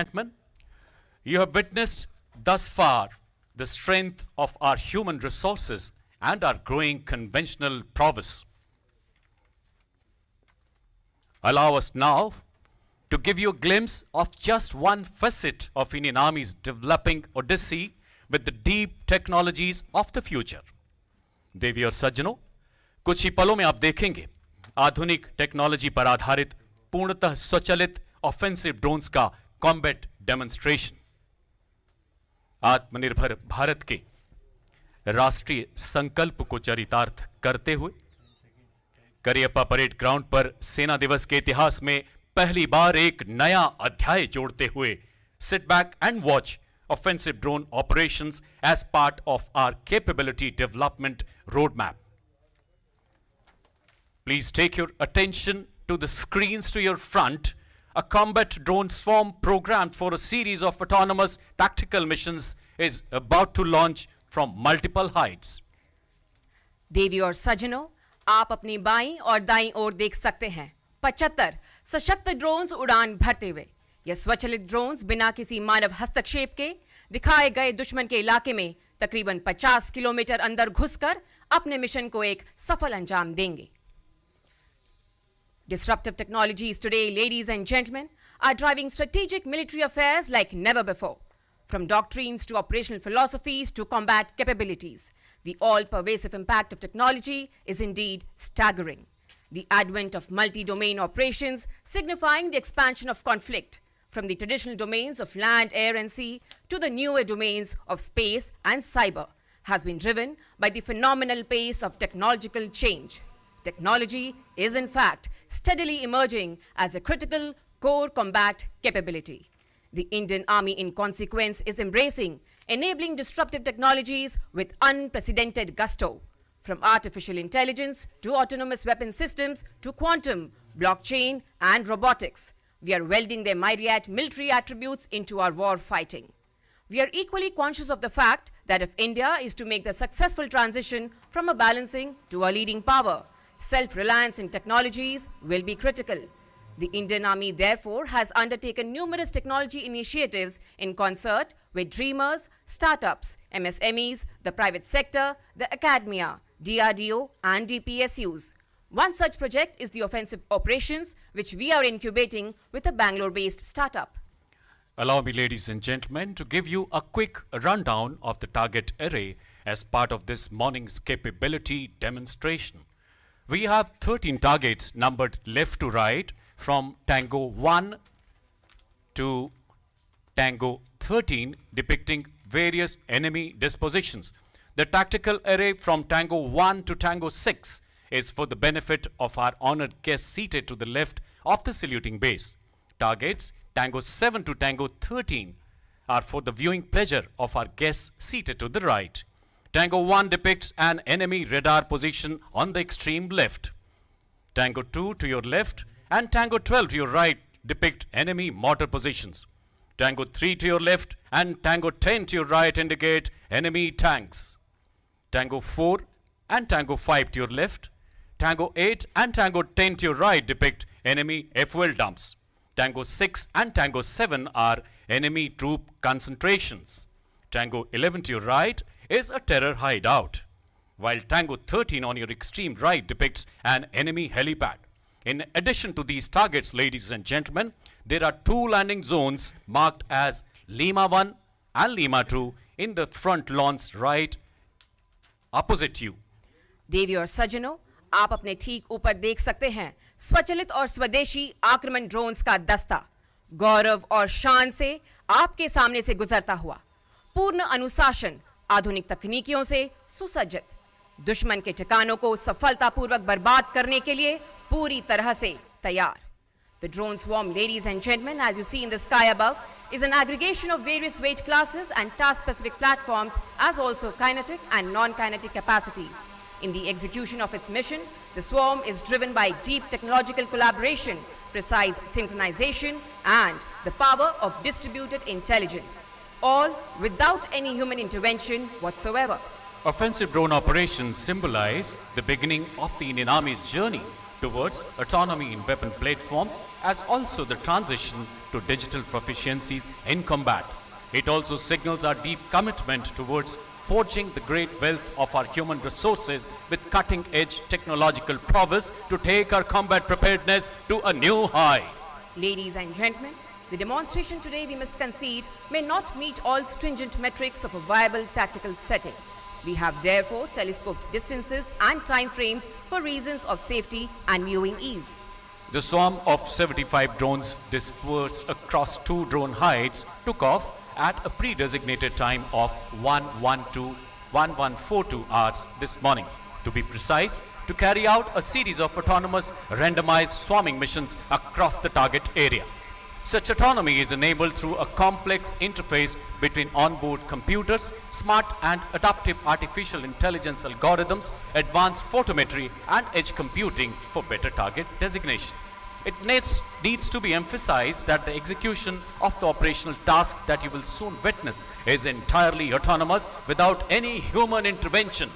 Gentlemen, you have witnessed thus far the strength of our human resources and our growing conventional prowess. Allow us now to give you a glimpse of just one facet of Indian Army's developing odyssey with the deep technologies of the future. देवी और सज्जनों, कुछ ही पलों में आप देखेंगे आधुनिक technology पर आधारित पूर्णतः स्वचालित ऑफेंसिव ड्रोन्स का कॉम्बैट डेमोन्स्ट्रेशन। आत्मनिर्भर भारत के राष्ट्रीय संकल्प को चरितार्थ करते हुए करियप्पा परेड ग्राउंड पर सेना दिवस के इतिहास में पहली बार एक नया अध्याय जोड़ते हुए sit back and watch offensive drone operations as part of our capability development roadmap. Please take your attention to the screens to your front. A combat drone swarm programmed for a series of autonomous tactical missions is about to launch from multiple heights. देवी और सज्जनों, आप अपनी बाईं और दाईं ओर देख सकते हैं 75 सशक्त ड्रोन्स उड़ान भरते हुए। यह स्वचालित ड्रोन्स बिना किसी मानव हस्तक्षेप के दिखाए गए दुश्मन के इलाके में तकरीबन 50 किलोमीटर अंदर घुसकर अपने मिशन को एक सफल अंजाम देंगे। Disruptive technologies today, ladies and gentlemen, are driving strategic military affairs like never before. From doctrines to operational philosophies to combat capabilities, the all-pervasive impact of technology is indeed staggering. The advent of multi-domain operations signifying the expansion of conflict from the traditional domains of land, air and sea to the newer domains of space and cyber has been driven by the phenomenal pace of technological change. Technology is in fact steadily emerging as a critical core combat capability. The Indian Army in consequence is embracing enabling disruptive technologies with unprecedented gusto. From artificial intelligence to autonomous weapon systems to quantum, blockchain and robotics, we are welding their myriad military attributes into our war fighting. We are equally conscious of the fact that if India is to make the successful transition from a balancing to a leading power, self-reliance in technologies will be critical. The Indian Army therefore has undertaken numerous technology initiatives in concert with dreamers, startups, MSMEs, the private sector, the academia, DRDO and DPSUs. One such project is the offensive operations, which we are incubating with a Bangalore-based startup. Allow me, ladies and gentlemen, to give you a quick rundown of the target array as part of this morning's capability demonstration. We have 13 targets numbered left to right from Tango 1 to Tango 13, depicting various enemy dispositions. The tactical array from Tango 1 to Tango 6 is for the benefit of our honored guests seated to the left of the saluting base. Targets Tango 7 to Tango 13 are for the viewing pleasure of our guests seated to the right. Tango 1 depicts an enemy radar position on the extreme left. Tango 2 to your left and Tango 12 to your right depict enemy mortar positions. Tango 3 to your left and Tango 10 to your right indicate enemy tanks. Tango 4 and Tango 5 to your left. Tango 8 and Tango 10 to your right depict enemy fuel dumps. Tango 6 and Tango 7 are enemy troop concentrations. Tango 11 to your right is a terror hideout, while Tango 13 on your extreme right depicts an enemy helipad. In addition to these targets, ladies and gentlemen, there are two landing zones marked as Lima 1 and Lima 2 in the front lawns right opposite you. देवी और सज्जनों, आप अपने ठीक ऊपर देख सकते हैं स्वचालित और स्वदेशी आक्रमण ड्रोन्स का दस्ता गौरव और शान से आपके सामने से गुजरता हुआ, पूर्ण अनुशासन, आधुनिक तकनीकियों से सुसज्जित, दुश्मन के ठिकानों को सफलतापूर्वक बर्बाद करने के लिए पूरी तरह से तैयार. The drone swarm, ladies and gentlemen, as you see in the sky above, is an aggregation of various weight classes and task-specific platforms, as also kinetic and non-kinetic capacities. In the execution of its mission, the swarm is driven by deep technological collaboration, precise synchronization, and the power of distributed intelligence, all without any human intervention whatsoever. Offensive drone operations symbolize the beginning of the Indian Army's journey towards autonomy in weapon platforms as also the transition to digital proficiencies in combat. It also signals our deep commitment towards forging the great wealth of our human resources with cutting-edge technological prowess to take our combat preparedness to a new high. Ladies and gentlemen, the demonstration today, we must concede, may not meet all stringent metrics of a viable tactical setting. We have therefore telescoped distances and time frames for reasons of safety and viewing ease. The swarm of 75 drones dispersed across 2 drone heights took off at a pre-designated time of 1142 hours this morning. To be precise, to carry out a series of autonomous randomized swarming missions across the target area. Such autonomy is enabled through a complex interface between onboard computers, smart and adaptive artificial intelligence algorithms, advanced photometry and edge computing for better target designation. It needs to be emphasized that the execution of the operational tasks that you will soon witness is entirely autonomous without any human intervention.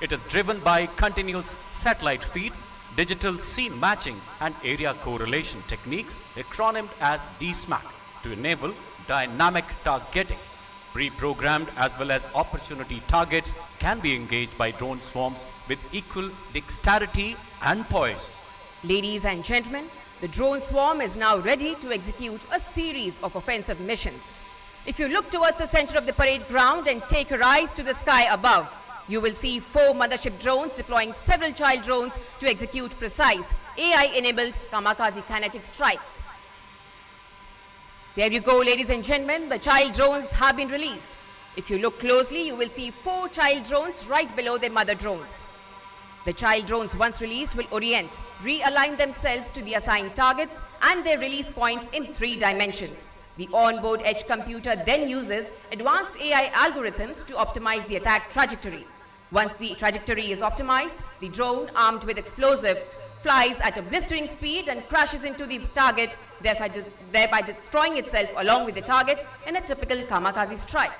It is driven by continuous satellite feeds, digital scene matching and area correlation techniques, acronymed as DSMAC, to enable dynamic targeting. Pre-programmed as well as opportunity targets can be engaged by drone swarms with equal dexterity and poise. Ladies and gentlemen, the drone swarm is now ready to execute a series of offensive missions. If you look towards the center of the parade ground and take your eyes to the sky above, you will see 4 mothership drones deploying several child drones to execute precise AI-enabled kamikaze kinetic strikes. There you go, ladies and gentlemen, the child drones have been released. If you look closely, you will see 4 child drones right below their mother drones. The child drones, once released, will orient, realign themselves to the assigned targets and their release points in 3 dimensions. The onboard edge computer then uses advanced AI algorithms to optimize the attack trajectory. Once the trajectory is optimized, the drone, armed with explosives, flies at a blistering speed and crashes into the target, thereby destroying itself along with the target in a typical kamikaze strike.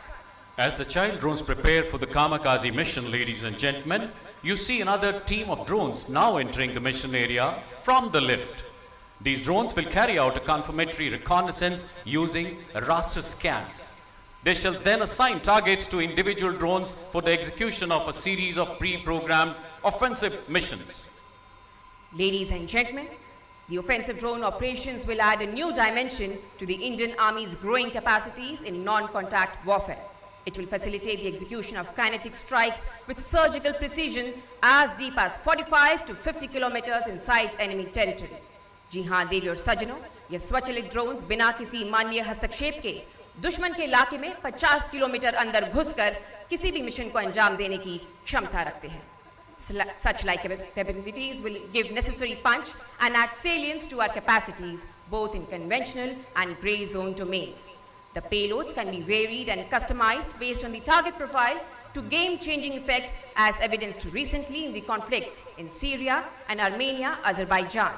As the child drones prepare for the kamikaze mission, ladies and gentlemen, you see another team of drones now entering the mission area from the lift. These drones will carry out a confirmatory reconnaissance using raster scans. They shall then assign targets to individual drones for the execution of a series of pre-programmed offensive missions. Ladies and gentlemen, the offensive drone operations will add a new dimension to the Indian Army's growing capacities in non-contact warfare. It will facilitate the execution of kinetic strikes with surgical precision as deep as 45 to 50 kilometers inside enemy territory. जी हाँ देवी और सज्जनों, ये स्वचालित drones बिना किसी मानवीय हस्तक्षेप के दुश्मन के इलाके में 50 किलोमीटर अंदर घुसकर किसी भी मिशन को अंजाम देने की क्षमता रखते हैं. Such like capabilities will give necessary punch and add salience to our capacities both in conventional and grey zone domains. The payloads can be varied and customized based on the target profile to game-changing effect as evidenced recently in the conflicts in Syria and Armenia, Azerbaijan.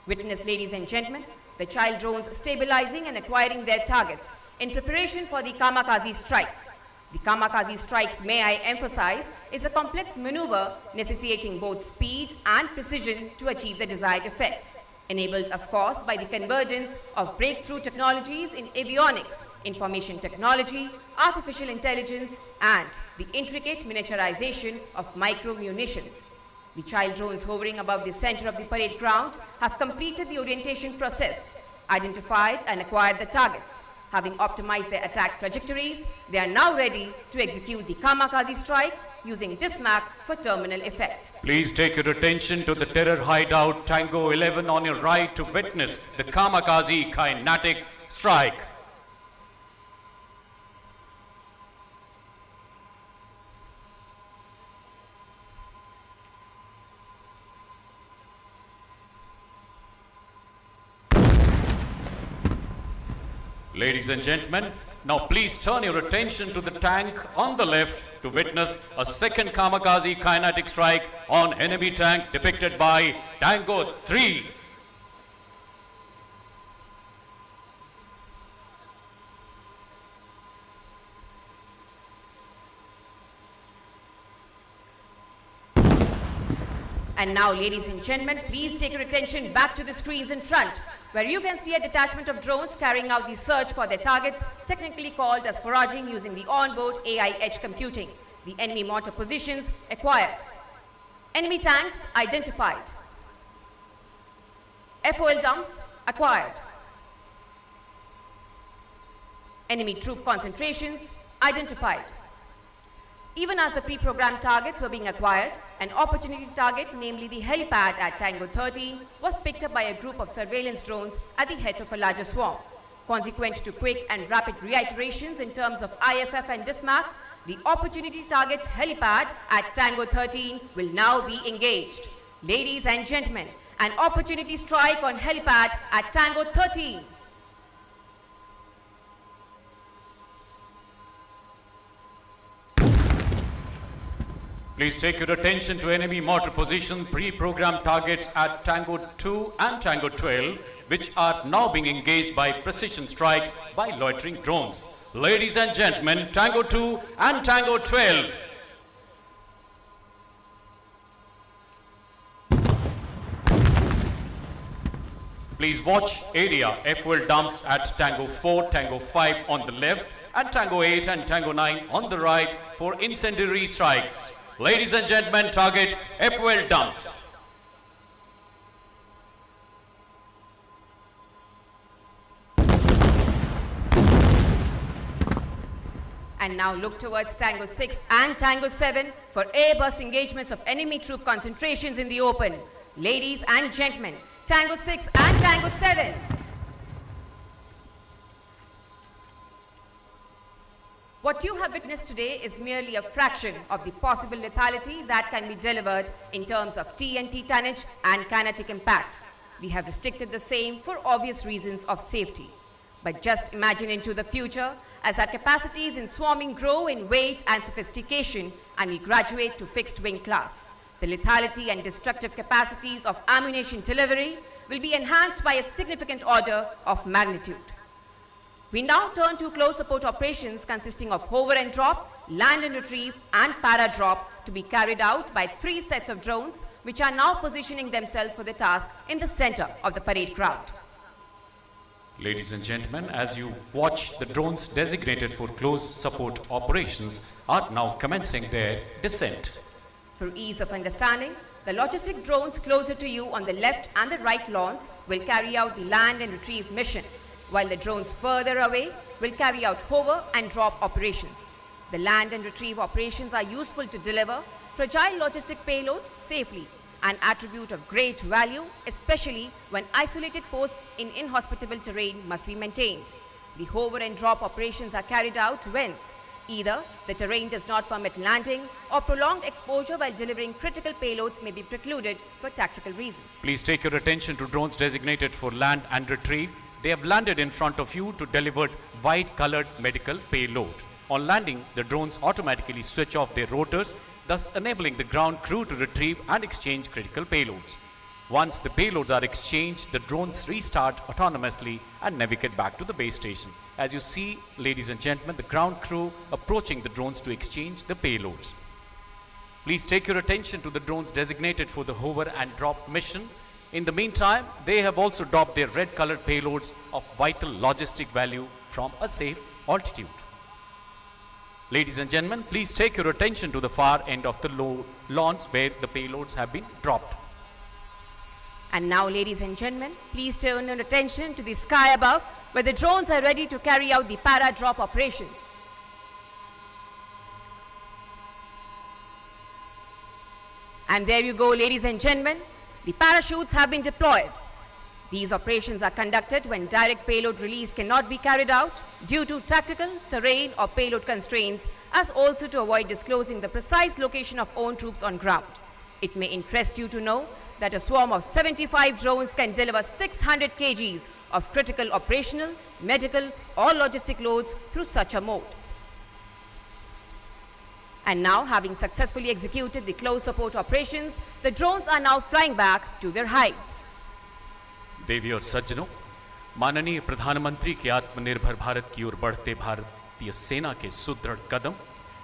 Witness, ladies and gentlemen, the child drones stabilizing and acquiring their targets in preparation for the kamikaze strikes. The kamikaze strikes, may I emphasize, is a complex maneuver necessitating both speed and precision to achieve the desired effect. Enabled, of course, by the convergence of breakthrough technologies in avionics, information technology, artificial intelligence, and the intricate miniaturization of micro-munitions. The child drones hovering above the center of the parade ground have completed the orientation process, identified and acquired the targets. Having optimized their attack trajectories, they are now ready to execute the kamikaze strikes using DSMAC for terminal effect. Please take your attention to the terror hideout Tango 11 on your right to witness the kamikaze kinetic strike. Ladies and gentlemen, now please turn your attention to the tank on the left to witness a second kamikaze kinetic strike on enemy tank depicted by Tango 3. And now, ladies and gentlemen, please take your attention back to the screens in front, where you can see a detachment of drones carrying out the search for their targets, technically called as foraging using the onboard AI edge computing. The enemy mortar positions acquired. Enemy tanks identified. FOL dumps acquired. Enemy troop concentrations identified. Even as the pre-programmed targets were being acquired, an opportunity target, namely the helipad at Tango 13, was picked up by a group of surveillance drones at the head of a larger swarm. Consequent to quick and rapid reiterations in terms of IFF and DISMAC, the opportunity target helipad at Tango 13 will now be engaged. Ladies and gentlemen, an opportunity strike on helipad at Tango 13. Please take your attention to enemy mortar position pre-programmed targets at Tango 2 and Tango 12, which are now being engaged by precision strikes by loitering drones. Ladies and gentlemen, Tango 2 and Tango 12. Please watch area FOL dumps at Tango 4, Tango 5 on the left and Tango 8 and Tango 9 on the right for incendiary strikes. Ladies and gentlemen, target FOL dumps. And now look towards Tango 6 and Tango 7 for airburst engagements of enemy troop concentrations in the open. Ladies and gentlemen, Tango 6 and Tango 7. What you have witnessed today is merely a fraction of the possible lethality that can be delivered in terms of TNT tonnage and kinetic impact. We have restricted the same for obvious reasons of safety. But just imagine into the future as our capacities in swarming grow in weight and sophistication and we graduate to fixed wing class. The lethality and destructive capacities of ammunition delivery will be enhanced by a significant order of magnitude. We now turn to close support operations consisting of hover and drop, land and retrieve and para drop to be carried out by 3 sets of drones which are now positioning themselves for the task in the center of the parade ground. Ladies and gentlemen, as you watch, the drones designated for close support operations are now commencing their descent. For ease of understanding, the logistic drones closer to you on the left and the right lawns will carry out the land and retrieve mission, while the drones further away will carry out hover and drop operations. The land and retrieve operations are useful to deliver fragile logistic payloads safely, an attribute of great value, especially when isolated posts in inhospitable terrain must be maintained. The hover and drop operations are carried out whence either the terrain does not permit landing or prolonged exposure while delivering critical payloads may be precluded for tactical reasons. Please take your attention to drones designated for land and retrieve. They have landed in front of you to deliver white-colored medical payload. On landing, the drones automatically switch off their rotors, thus enabling the ground crew to retrieve and exchange critical payloads. Once the payloads are exchanged, the drones restart autonomously and navigate back to the base station. As you see, ladies and gentlemen, the ground crew approaching the drones to exchange the payloads. Please take your attention to the drones designated for the hover and drop mission. In the meantime, they have also dropped their red-colored payloads of vital logistic value from a safe altitude. Ladies and gentlemen, please take your attention to the far end of the lawns where the payloads have been dropped. And now, ladies and gentlemen, please turn your attention to the sky above where the drones are ready to carry out the para-drop operations. And there you go, ladies and gentlemen. The parachutes have been deployed. These operations are conducted when direct payload release cannot be carried out due to tactical, terrain or payload constraints, as also to avoid disclosing the precise location of own troops on ground. It may interest you to know that a swarm of 75 drones can deliver 600 kgs of critical operational, medical or logistic loads through such a mode. And now, having successfully executed the close support operations, the drones are now flying back to their hides. देवी और सज्जनों, माननीय प्रधानमंत्री के आत्मनिर्भर भारत की ओर बढ़ते भारतीय सेना के सुदृढ़ कदम,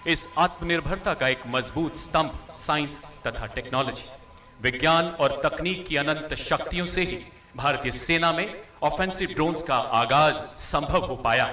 इस आत्मनिर्भरता का एक मजबूत स्तंभ साइंस तथा टेक्नोलॉजी। विज्ञान और तकनीक की अनंत शक्तियों से ही भारतीय सेना में ऑफेंसिव ड्रोन्स का आगाज संभव हो पाया।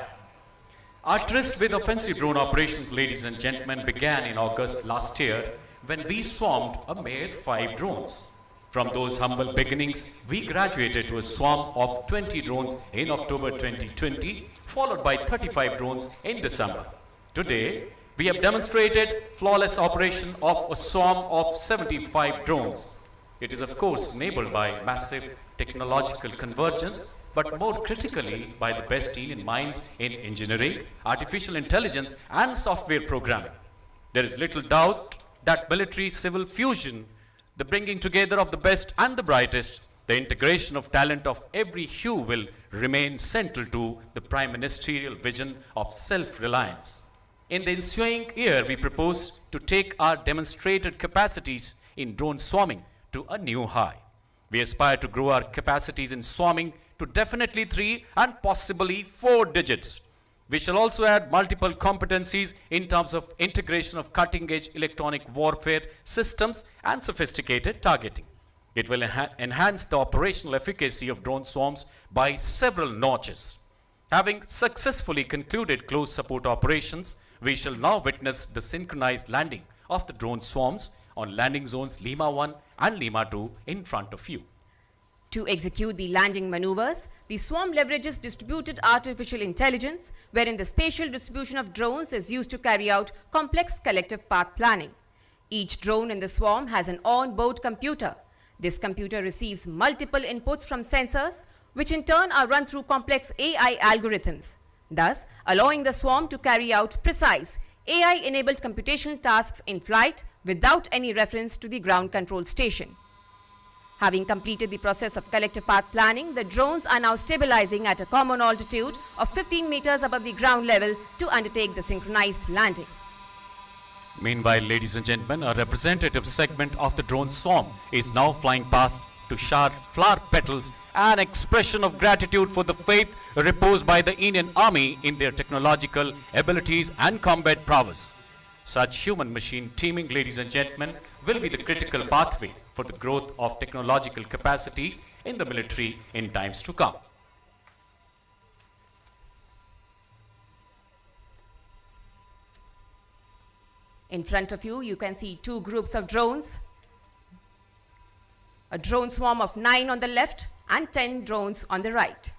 Our tryst with offensive drone operations, ladies and gentlemen, began in August last year when we swarmed a mere 5 drones. From those humble beginnings, we graduated to a swarm of 20 drones in October 2020, followed by 35 drones in December. Today, we have demonstrated flawless operation of a swarm of 75 drones. It is of course enabled by massive technological convergence, but more critically by the best Indian minds in engineering, artificial intelligence and software programming. There is little doubt that military-civil fusion, the bringing together of the best and the brightest, the integration of talent of every hue will remain central to the prime ministerial vision of self-reliance. In the ensuing year, we propose to take our demonstrated capacities in drone swarming to a new high. We aspire to grow our capacities in swarming to definitely 3 and possibly 4 digits. We shall also add multiple competencies in terms of integration of cutting-edge electronic warfare systems and sophisticated targeting. It will enhance the operational efficacy of drone swarms by several notches. Having successfully concluded close support operations, we shall now witness the synchronized landing of the drone swarms on landing zones Lima 1 and Lima 2 in front of you. To execute the landing maneuvers, the swarm leverages distributed artificial intelligence, wherein the spatial distribution of drones is used to carry out complex collective path planning. Each drone in the swarm has an on-board computer. This computer receives multiple inputs from sensors, which in turn are run through complex AI algorithms, thus allowing the swarm to carry out precise AI-enabled computational tasks in flight without any reference to the ground control station. Having completed the process of collective path planning, the drones are now stabilizing at a common altitude of 15 meters above the ground level to undertake the synchronized landing. Meanwhile, ladies and gentlemen, a representative segment of the drone swarm is now flying past to shower flower petals, an expression of gratitude for the faith reposed by the Indian Army in their technological abilities and combat prowess. Such human-machine teaming, ladies and gentlemen, will be the critical pathway for the growth of technological capacity in the military in times to come. In front of you, you can see 2 groups of drones. A drone swarm of 9 on the left and 10 drones on the right.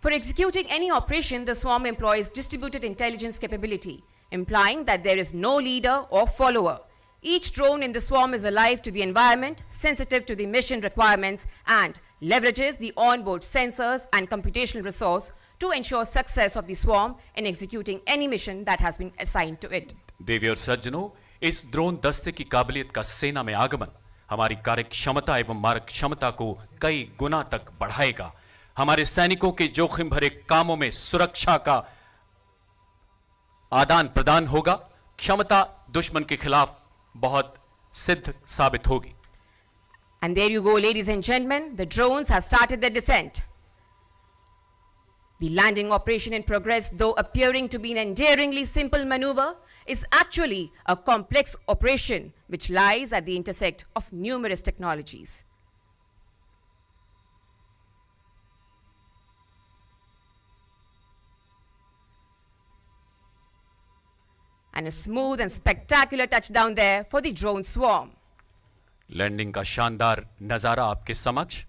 For executing any operation, the swarm employs distributed intelligence capability, implying that there is no leader or follower. Each drone in the swarm is alive to the environment, sensitive to the mission requirements, and leverages the onboard sensors and computational resource to ensure success of the swarm in executing any mission that has been assigned to it. देवी और सज्जनों, इस drone दस्ते की काबिलियत का सेना में आगमन हमारी कार्य क्षमता एवं मारक क्षमता को कई गुना तक बढ़ाएगा। हमारे सैनिकों के जोखिम भरे कामों में सुरक्षा का आदान प्रदान होगा। क्षमता दुश्मन के खिलाफ बहुत सिद्ध साबित होगी। And there you go, ladies and gentlemen, the drones have started their descent. The landing operation in progress, though appearing to be an endearingly simple maneuver, is actually a complex operation which lies at the intersect of numerous technologies. And a smooth and spectacular touchdown there for the drone swarm. Landing का शानदार नजारा आपके समक्ष।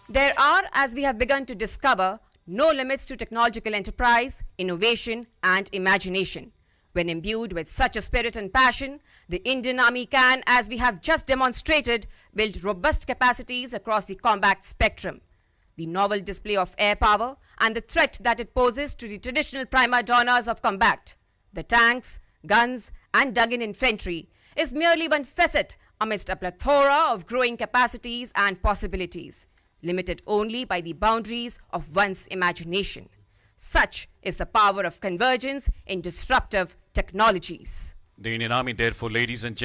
There are, as we have begun to discover, no limits to technological enterprise, innovation, and imagination. When imbued with such a spirit and passion, the Indian Army can, as we have just demonstrated, build robust capacities across the combat spectrum. The novel display of air power and the threat that it poses to the traditional prima donnas of combat, the tanks, guns, and dug-in infantry, is merely one facet amidst a plethora of growing capacities and possibilities, limited only by the boundaries of one's imagination. Such is the power of convergence in disruptive technologies. The Indian Army, therefore, ladies and gentlemen,